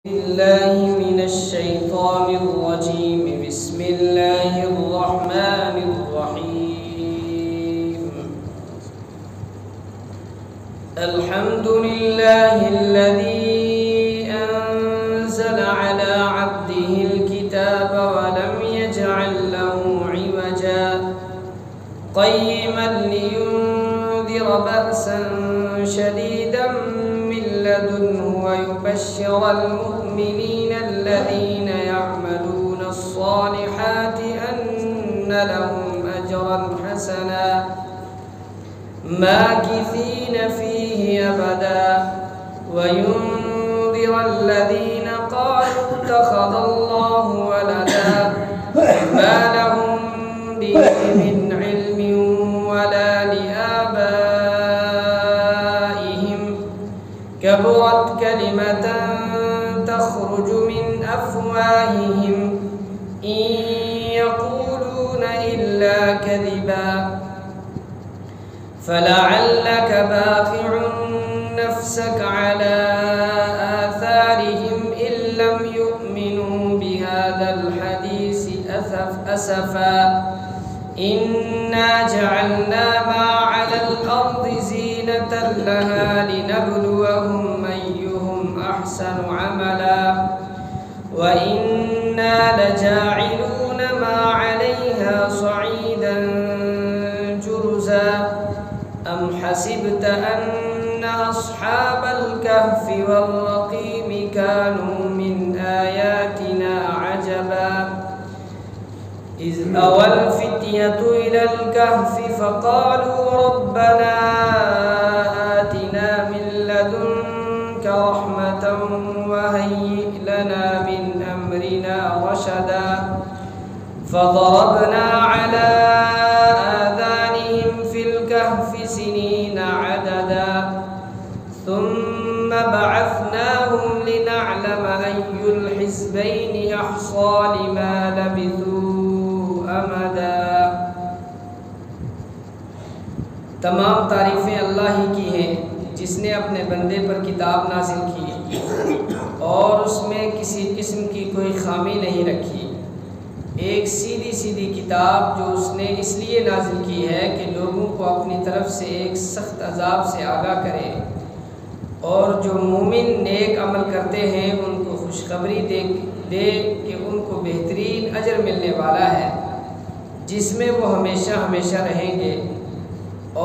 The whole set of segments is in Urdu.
بالله من الشيطان الرجيم. بسم الله الرحمن الرحيم. الحمد لله الذي أنزل على عبده الكتاب ولم يجعل له عوجا قيما لينذر بأسا شديدا من لدنه ويبشر المؤمنين الذين يعملون الصالحات أن لهم أجرا حسنا ماكثين فيه أبدا وينذر الذين قالوا اتخذ الله ولدا ما لهم به من علم ولا لآبائهم كبرت كلمة تخرج من أفواههم إن يقولون إلا كذبا فلعلك باخع نفسك على آثارهم إن لم يؤمنوا بهذا الحديث أسفا إنا جعلنا ما على الأرض زينة لها لنبلوهم أيهم أحسن عملا وإنا لجاعلون ما عليها صعيدا جرزا أم حسبت أن أصحاب الكهف والرقيم كانوا من آياتنا عجبا إذ أوى الفتية إلى الكهف فقالوا ربنا آتنا من لدنك رحمة وهيئ لنا من أمرنا رشدا فضربنا على آذانهم في الكهف سنين عددا ثم بعثناهم لنعلم أي الحزبين أحصى لما لبثوا أمدا. تمام تعریفیں اللہ ہی کی ہیں جس نے اپنے بندے پر کتاب نازل کی اور اس میں کسی قسم کی کوئی خامی نہیں رکھی. ایک سیدھی سیدھی کتاب جو اس نے اس لیے نازل کی ہے کہ لوگوں کو اپنی طرف سے ایک سخت عذاب سے آگاہ کرے اور جو مومن نیک عمل کرتے ہیں ان کو خوشخبری دے کہ ان کو بہترین اجر ملنے والا ہے جس میں وہ ہمیشہ ہمیشہ رہیں گے،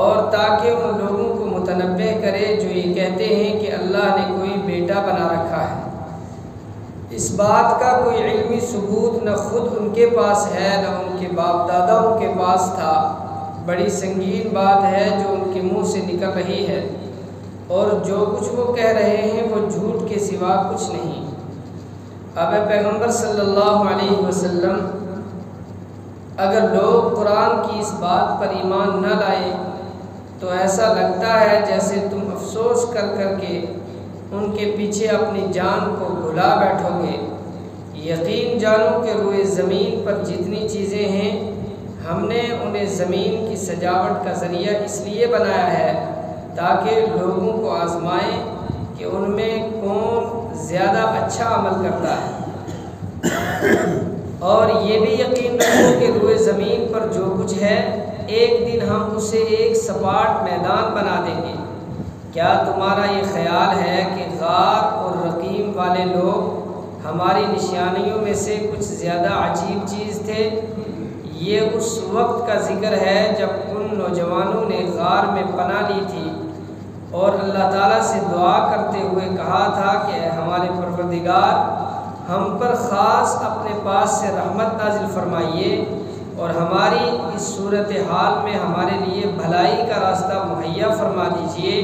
اور تاکہ ان لوگوں کو متنبہ کرے جو یہ کہتے ہیں کہ اللہ نے کوئی بیٹا بنا رکھا ہے. اس بات کا کوئی علمی ثبوت نہ خود ان کے پاس ہے نہ ان کے باپ داداؤں کے پاس تھا. بڑی سنگین بات ہے جو ان کے منہ سے نکل رہی ہے، اور جو کچھ وہ کہہ رہے ہیں وہ جھوٹ کے سوا کچھ نہیں. اب پیغمبر صلی اللہ علیہ وسلم، اگر لوگ قرآن کی اس بات پر ایمان نہ لائیں تو ایسا لگتا ہے جیسے تم افسوس کر کر کے ان کے پیچھے اپنی جان کو بھلا بیٹھو گے. یقین جانو کہ روئے زمین پر جتنی چیزیں ہیں ہم نے انہیں زمین کی سجاوٹ کا ذریعہ اس لیے بنایا ہے تاکہ لوگوں کو آزمائیں کہ ان میں کون زیادہ اچھا عمل کرتا ہے. اور یہ بھی یقین رکھو کہ روئے زمین پر جو کچھ ہے ایک دن ہم اسے ایک سپاٹ میدان بنا دیں گے. کیا تمہارا یہ خیال ہے کہ غار اور رقیم والے لوگ ہماری نشانیوں میں سے کچھ زیادہ عجیب چیز تھے؟ یہ اس وقت کا ذکر ہے جب ان نوجوانوں نے غار میں پناہ لی تھی اور اللہ تعالیٰ سے دعا کرتے ہوئے کہا تھا کہ اے ہمارے پروردگار، ہم پر خاص اپنے پاس سے رحمت نازل فرمائیے اور ہماری اس صورتحال میں ہمارے لیے بھلائی کا راستہ مہیا فرما دیجیے.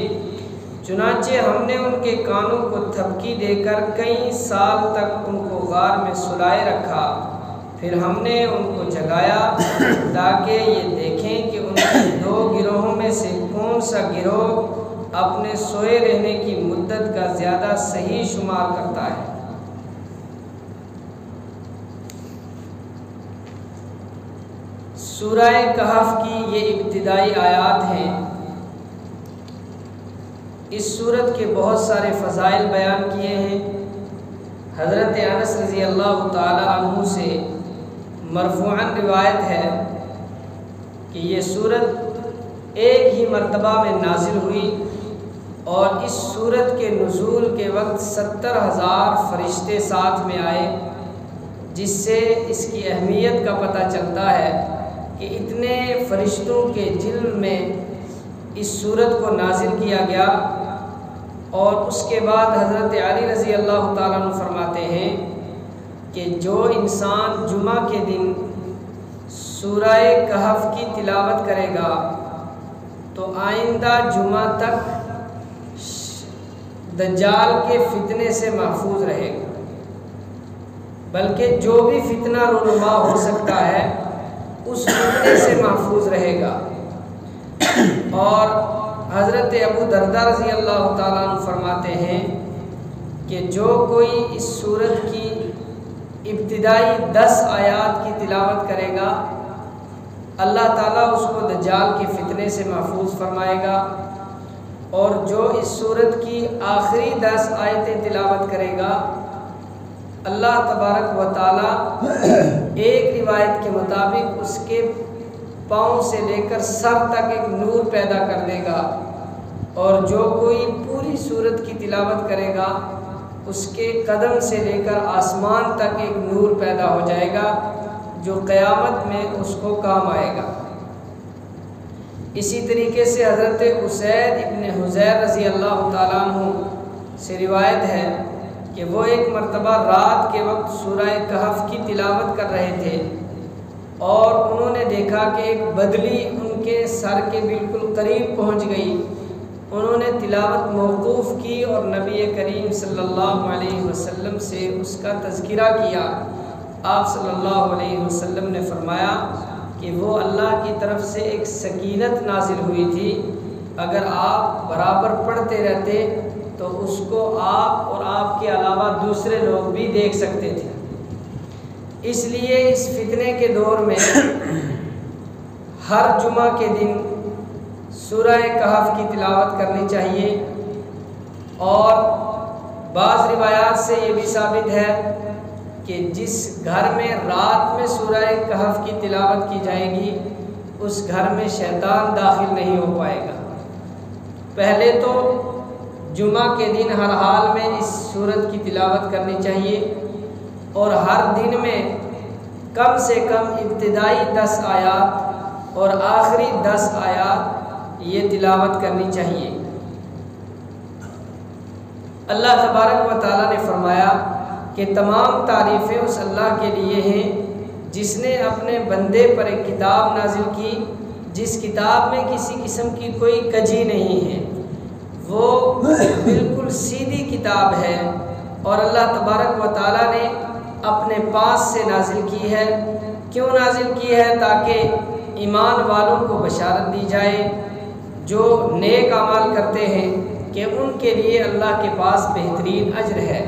چنانچہ ہم نے ان کے کانوں کو تھپکی دے کر کئی سال تک ان کو غار میں سلائے رکھا، پھر ہم نے ان کو جگایا تاکہ یہ دیکھیں کہ ان کے دو گروہوں میں سے کون سا گروہ اپنے سوئے رہنے کی مدت کا زیادہ صحیح شمار کرتا ہے. سورہ کہف کی یہ ابتدائی آیات ہیں. اس سورت کے بہت سارے فضائل بیان کیے ہیں. حضرت انس رضی اللہ تعالی عنہ سے مرفوعاً روایت ہے کہ یہ سورت ایک ہی مرتبہ میں نازل ہوئی اور اس سورت کے نزول کے وقت 70,000 فرشتے ساتھ میں آئے، جس سے اس کی اہمیت کا پتہ چلتا ہے کہ اتنے فرشتوں کے جلد میں اس سورت کو نازل کیا گیا۔ اور اس کے بعد حضرت علی رضی اللہ تعالیٰ عنہ فرماتے ہیں کہ جو انسان جمعہ کے دن سورہ کہف کی تلاوت کرے گا تو آئندہ جمعہ تک دجال کے فتنے سے محفوظ رہے گا، بلکہ جو بھی فتنہ رونما ہو سکتا ہے اس فتنے سے محفوظ رہے گا۔ اور حضرت ابو درداء رضی اللہ تعالیٰ عنہ فرماتے ہیں کہ جو کوئی اس سورت کی ابتدائی 10 آیات کی تلاوت کرے گا اللہ تعالیٰ اس کو دجال کے فتنے سے محفوظ فرمائے گا، اور جو اس سورت کی آخری 10 آیتیں تلاوت کرے گا اللہ تبارک و تعالیٰ ایک روایت کے مطابق اس کے پاؤں سے لے کر سر تک ایک نور پیدا کر دے گا، اور جو کوئی پوری سورت کی تلاوت کرے گا اس کے قدم سے لے کر آسمان تک ایک نور پیدا ہو جائے گا جو قیامت میں اس کو کام آئے گا۔ اسی طریقے سے حضرت اسید ابن حضیر رضی اللہ تعالیٰ عنہ سے روایت ہے کہ وہ ایک مرتبہ رات کے وقت سورہ کہف کی تلاوت کر رہے تھے اور انہوں نے دیکھا کہ ایک بدلی ان کے سر کے بالکل قریب پہنچ گئی۔ انہوں نے تلاوت موقوف کی اور نبی کریم صلی اللہ علیہ وسلم سے اس کا تذکرہ کیا۔ آپ صلی اللہ علیہ وسلم نے فرمایا کہ وہ اللہ کی طرف سے ایک سکینت نازل ہوئی تھی، اگر آپ برابر پڑھتے رہتے تو اس کو آپ اور آپ کے علاوہ دوسرے لوگ بھی دیکھ سکتے تھے۔ اس لیے اس فتنے کے دور میں ہر جمعہ کے دن سورہ کہف کی تلاوت کرنی چاہیے، اور بعض روایات سے یہ بھی ثابت ہے کہ جس گھر میں رات میں سورہ کہف کی تلاوت کی جائے گی اس گھر میں شیطان داخل نہیں ہو پائے گا۔ پہلے تو جمعہ کے دن ہر حال میں اس سورت کی تلاوت کرنی چاہیے، اور ہر دن میں کم سے کم ابتدائی 10 آیات اور آخری 10 آیات یہ تلاوت کرنی چاہیے۔ اللہ تبارک و تعالیٰ نے فرمایا کہ تمام تعریفیں اس اللہ کے لیے ہیں جس نے اپنے بندے پر ایک کتاب نازل کی جس کتاب میں کسی قسم کی کوئی کجی نہیں ہے، وہ بالکل سیدھی کتاب ہے، اور اللہ تبارک و تعالیٰ نے اپنے پاس سے نازل کی ہے۔ کیوں نازل کی ہے؟ تاکہ ایمان والوں کو بشارت دی جائے جو نیک اعمال کرتے ہیں کہ ان کے لیے اللہ کے پاس بہترین اجر ہے،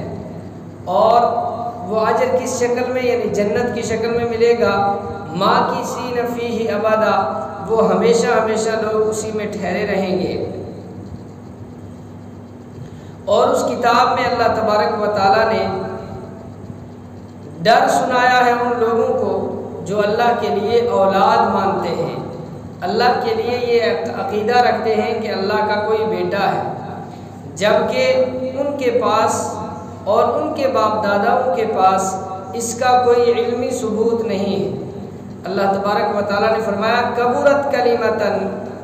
اور وہ اجر کس شکل میں؟ یعنی جنت کی شکل میں ملے گا۔ ماکثین فیہ ابدا، وہ ہمیشہ ہمیشہ لوگ اسی میں ٹھہرے رہیں گے۔ اور اس کتاب میں اللہ تبارک و تعالیٰ نے ڈر سنایا ہے ان لوگوں کو جو اللہ کے لیے اولاد مانتے ہیں، اللہ کے لیے یہ عقیدہ رکھتے ہیں کہ اللہ کا کوئی بیٹا ہے، جبکہ ان کے پاس اور ان کے باپ داداؤں کے پاس اس کا کوئی علمی ثبوت نہیں ہے۔ اللہ تبارک و تعالیٰ نے فرمایا کبرت کلمۃ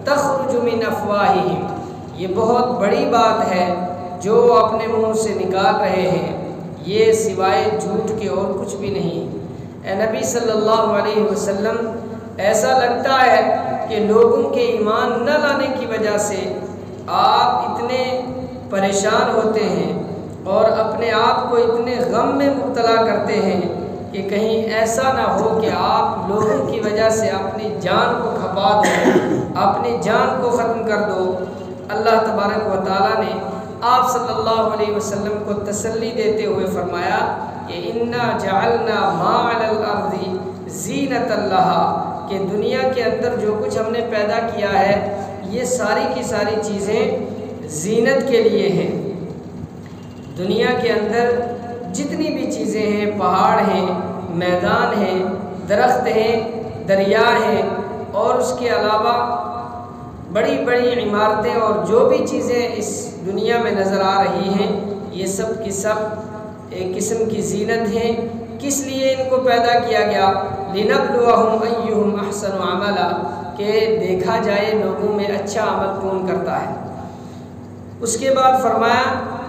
تخرج من افواہہم، یہ بہت بڑی بات ہے جو اپنے منہ سے نکال رہے ہیں، یہ سوائے جھوٹ کے اور کچھ بھی نہیں۔ اے نبی صلی اللہ علیہ وسلم، ایسا لگتا ہے کہ لوگوں کے ایمان نہ لانے کی وجہ سے آپ اتنے پریشان ہوتے ہیں اور اپنے آپ کو اتنے غم میں مبتلا کرتے ہیں کہ کہیں ایسا نہ ہو کہ آپ لوگوں کی وجہ سے اپنی جان کو کھپا دو، اپنی جان کو ختم کر دو۔ اللہ تبارک و تعالیٰ نے آپ صلی اللہ علیہ وسلم کو تسلی دیتے ہوئے فرمایا کہ انا جعلنا ما علی الارض زینۃ لہا، کہ دنیا کے اندر جو کچھ ہم نے پیدا کیا ہے یہ ساری کی ساری چیزیں زینت کے لیے ہیں۔ دنیا کے اندر جتنی بھی چیزیں ہیں، پہاڑ ہیں، میدان ہیں، درخت ہیں، دریا ہیں، اور اس کے علاوہ بڑی بڑی عمارتیں اور جو بھی چیزیں اس دنیا میں نظر آ رہی ہیں، یہ سب کی سب ایک قسم کی زینت ہیں۔ کس لیے ان کو پیدا کیا گیا؟ لِنَبْلُوَهُمْ أَيُّهُمْ أَحْسَنُ عَمَلًا، کہ دیکھا جائے لوگوں میں اچھا عمل کون کرتا ہے۔ اس کے بعد فرمایا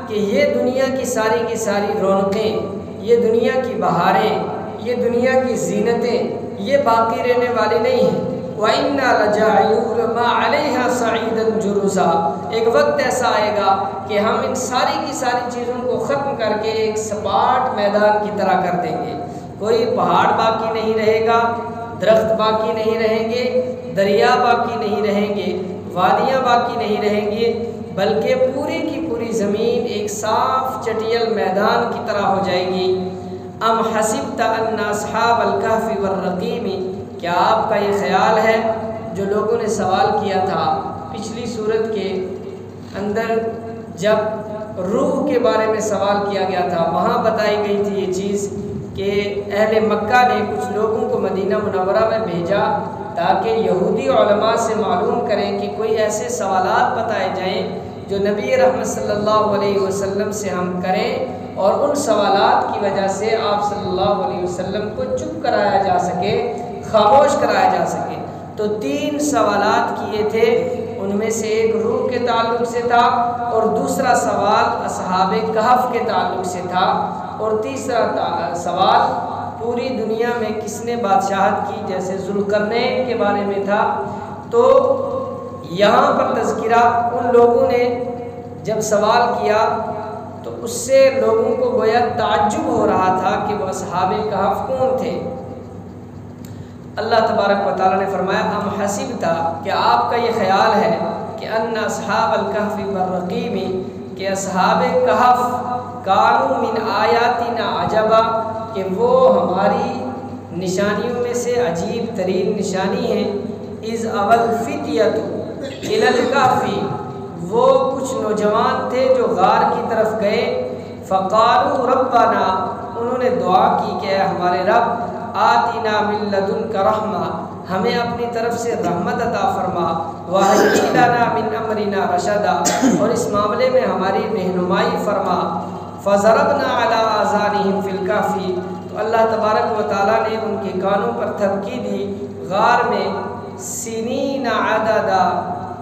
کہ یہ دنیا کی ساری رونقیں، یہ دنیا کی بہاریں، یہ دنیا کی زینتیں، یہ باقی رہنے والی نہیں ہیں۔ وَإِنَّا لَجَاعِلُونَ مَا عَلَيْهَا صَعِيدًا جُرُزًا، ایک وقت ایسا آئے گا کہ ہم ان کی ساری چیزوں کو ختم کر کے ایک سپاٹ میدان کی طرح کر دیں گے۔ کوئی پہاڑ باقی نہیں رہے گا، درخت باقی نہیں رہیں گے، دریا باقی نہیں رہیں گے، وادیاں باقی نہیں رہیں گے، بلکہ پوری کی پوری زمین ایک صاف چٹیل میدان کی طرح ہو جائے گی۔ ام حسبت ان اصحاب الکہف والرقیم، کیا آپ کا یہ خیال ہے، جو لوگوں نے سوال کیا تھا پچھلی صورت کے اندر جب روح کے بارے میں سوال کیا گیا تھا، وہاں بتائی گئی تھی یہ چیز کہ اہل مکہ نے کچھ لوگوں کو مدینہ منورہ میں بھیجا تاکہ یہودی علماء سے معلوم کریں کہ کوئی ایسے سوالات بتائے جائیں جو نبی رحمت صلی اللہ علیہ وسلم سے ہم کریں، اور ان سوالات کی وجہ سے آپ صلی اللہ علیہ وسلم کو چپ کرایا جا سکے، خاموش کرایا جا سکے۔ تو 3 سوالات کیے تھے، ان میں سے ایک روح کے تعلق سے تھا، اور دوسرا سوال اصحاب کہف کے تعلق سے تھا، اور تیسرا سوال پوری دنیا میں کس نے بادشاہت کی، جیسے ذوالقرنین کے بارے میں تھا۔ تو یہاں پر تذکرہ ان لوگوں نے جب سوال کیا تو اس سے لوگوں کو گویا تعجب ہو رہا تھا کہ وہ اصحاب کہف کون تھے۔ اللہ تبارک و تعالیٰ نے فرمایا ام حسبت، کہ آپ کا یہ خیال ہے کہ ان اصحاب الکہف والرقیم، کہ اصحاب کہف کانوا من آیاتنا عجبا، کہ وہ ہماری نشانیوں میں سے عجیب ترین نشانی ہے۔ اذ اول فتیۃ الی الکہف، وہ کچھ نوجوان تھے جو غار کی طرف گئے، فقالوا ربنا، انہوں نے دعا کی کہ اے ہمارے رب، آتنا من لدنک رحمہ، ہمیں اپنی طرف سے رحمت عطا فرما، وہیئ لنا من امرنا رشدا، اور اس معاملے میں ہماری رہنمائی فرما۔ فضربنا علی آذانہم فی الکہف، تو اللہ تبارک و تعالیٰ نے ان کے کانوں پر تھپکی دی غار میں، سنین عددا،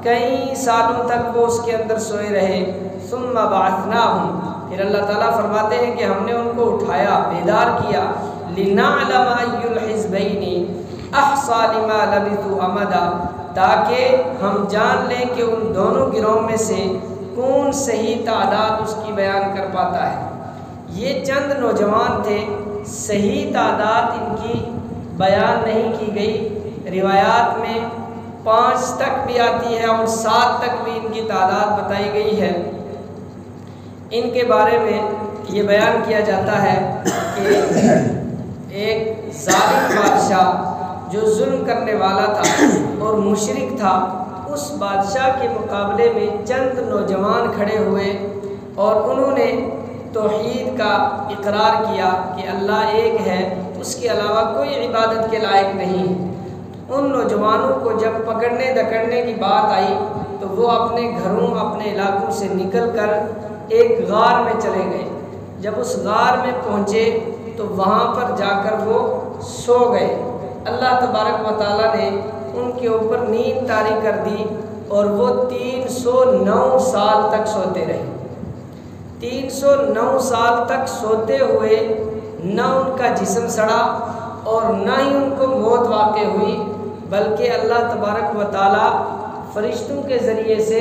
کئی سالوں تک وہ اس کے اندر سوئے رہے۔ ثم بعثناہم، پھر اللہ تعالیٰ فرماتے ہیں کہ ہم نے ان کو اٹھایا، بیدار کیا، لنعلم ای الحزبین احصی لما لبثوا امدا، تاکہ ہم جان لیں کہ ان دونوں گروہوں میں سے کون صحیح تعداد اس کی بیان کر پاتا ہے۔ یہ چند نوجوان تھے، صحیح تعداد ان کی بیان نہیں کی گئی، روایات میں 5 تک بھی آتی ہے اور 7 تک بھی ان کی تعداد بتائی گئی ہے۔ ان کے بارے میں یہ بیان کیا جاتا ہے کہ ایک ظالم بادشاہ جو ظلم کرنے والا تھا اور مشرک تھا، اس بادشاہ کے مقابلے میں چند نوجوان کھڑے ہوئے اور انہوں نے توحید کا اقرار کیا کہ اللہ ایک ہے، اس کے علاوہ کوئی عبادت کے لائق نہیں۔ ان نوجوانوں کو جب پکڑنے دکڑنے کی بات آئی تو وہ اپنے گھروں، اپنے علاقوں سے نکل کر ایک غار میں چلے گئے۔ جب اس غار میں پہنچے تو وہاں پر جا کر وہ سو گئے۔ اللہ تبارک و تعالیٰ نے ان کے اوپر نیند طاری کر دی اور وہ 309 سال تک سوتے رہے۔ 309 سال تک سوتے ہوئے نہ ان کا جسم سڑا اور نہ ہی ان کو موت واقع ہوئی، بلکہ اللہ تبارک و تعالیٰ فرشتوں کے ذریعے سے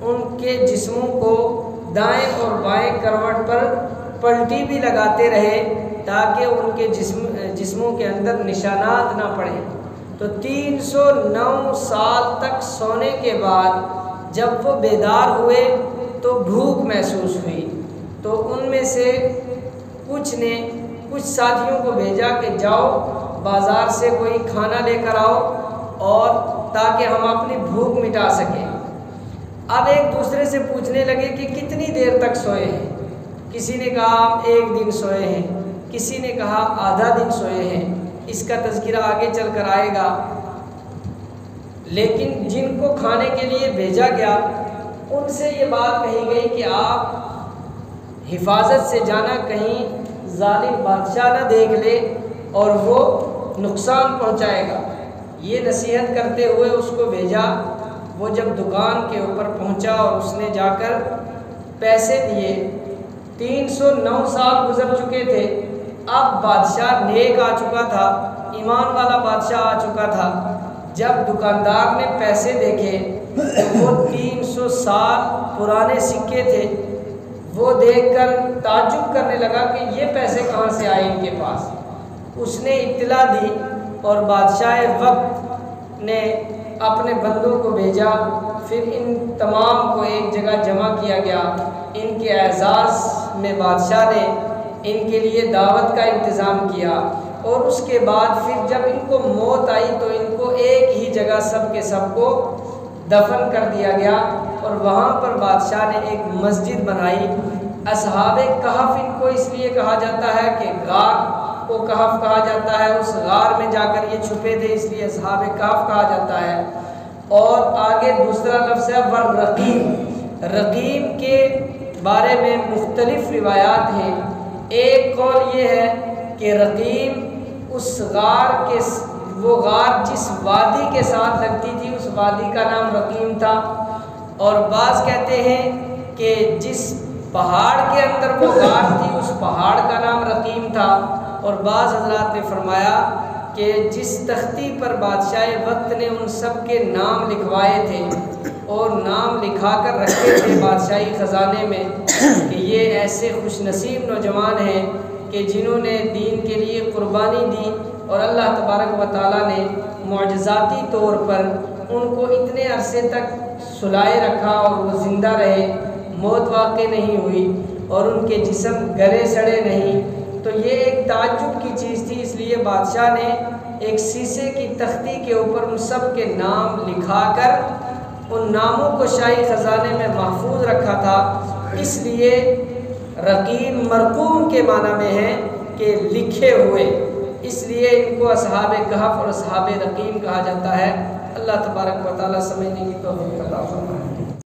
ان کے جسموں کو دائیں اور بائیں کروٹ پر پلٹی بھی لگاتے رہے تاکہ ان کے جسموں کے اندر نشانات نہ پڑیں۔ تو 309 سال تک سونے کے بعد جب وہ بیدار ہوئے تو بھوک محسوس ہوئی، تو ان میں سے کچھ نے کچھ ساتھیوں کو بھیجا کہ جاؤ بازار سے کوئی کھانا لے کر آؤ اور تاکہ ہم اپنی بھوک مٹا سکیں۔ اب ایک دوسرے سے پوچھنے لگے کہ کتنی دیر تک سوئے ہیں، کسی نے کہا ہم 1 دن سوئے ہیں، کسی نے کہا آدھا دن سوئے ہیں، اس کا تذکرہ آگے چل کر آئے گا۔ لیکن جن کو کھانے کے لیے بھیجا گیا ان سے یہ بات کہی گئی کہ آپ حفاظت سے جانا، کہیں ظالم بادشاہ نہ دیکھ لے اور وہ نقصان پہنچائے گا۔ یہ نصیحت کرتے ہوئے اس کو بھیجا۔ وہ جب دکان کے اوپر پہنچا اور اس نے جا کر پیسے دیے، 309 سال گزر چکے تھے، اب بادشاہ نیک آ چکا تھا، ایمان والا بادشاہ آ چکا تھا۔ جب دکاندار نے پیسے دیکھے تو وہ 300 سال پرانے سکے تھے۔ وہ دیکھ کر تعجب کرنے لگا کہ یہ پیسے کہاں سے آئے ان کے پاس۔ اس نے اطلاع دی اور بادشاہ وقت نے اپنے بندوں کو بھیجا، پھر ان تمام کو ایک جگہ جمع کیا گیا۔ ان کے اعزاز میں بادشاہ نے ان کے لیے دعوت کا انتظام کیا، اور اس کے بعد پھر جب ان کو موت آئی تو ان کو ایک ہی جگہ سب کے سب کو دفن کر دیا گیا، اور وہاں پر بادشاہ نے ایک مسجد بنائی۔ اصحاب کہف ان کو اس لیے کہا جاتا ہے کہ غار کو کہف کہا جاتا ہے، اس غار میں جا کر یہ چھپے تھے، اس لیے اصحاب کہف کہا جاتا ہے۔ اور آگے دوسرا لفظ ہے والرقیم۔ رقیم کے بارے میں مختلف روایات ہیں۔ ایک قول یہ ہے کہ رقیم اس غار کے، وہ غار جس وادی کے ساتھ لگتی تھی اس وادی کا نام رقیم تھا، اور بعض کہتے ہیں کہ جس پہاڑ کے اندر وہ غار تھی اس پہاڑ کا نام رقیم تھا، اور بعض حضرات نے فرمایا کہ جس تختی پر بادشاہ وقت نے ان سب کے نام لکھوائے تھے اور نام لکھا کر رکھے تھے بادشاہی خزانے میں کہ یہ ایسے خوش نصیب نوجوان ہیں کہ جنہوں نے دین کے لیے قربانی دی، اور اللہ تبارک و تعالیٰ نے معجزاتی طور پر ان کو اتنے عرصے تک سلائے رکھا اور وہ زندہ رہے، موت واقع نہیں ہوئی اور ان کے جسم گلے سڑے نہیں۔ تو یہ ایک تعجب کی چیز تھی، اس لیے بادشاہ نے ایک شیشے کی تختی کے اوپر ان سب کے نام لکھا کر ان ناموں کو شاہی خزانے میں محفوظ رکھا تھا۔ اس لیے رقیم مرقوم کے معنی میں ہے کہ لکھے ہوئے، اس لیے ان کو اصحاب کہف اور اصحاب رقیم کہا جاتا ہے۔ اللہ تبارک و تعالیٰ سمجھنے کی توفیق عطا فرمائے۔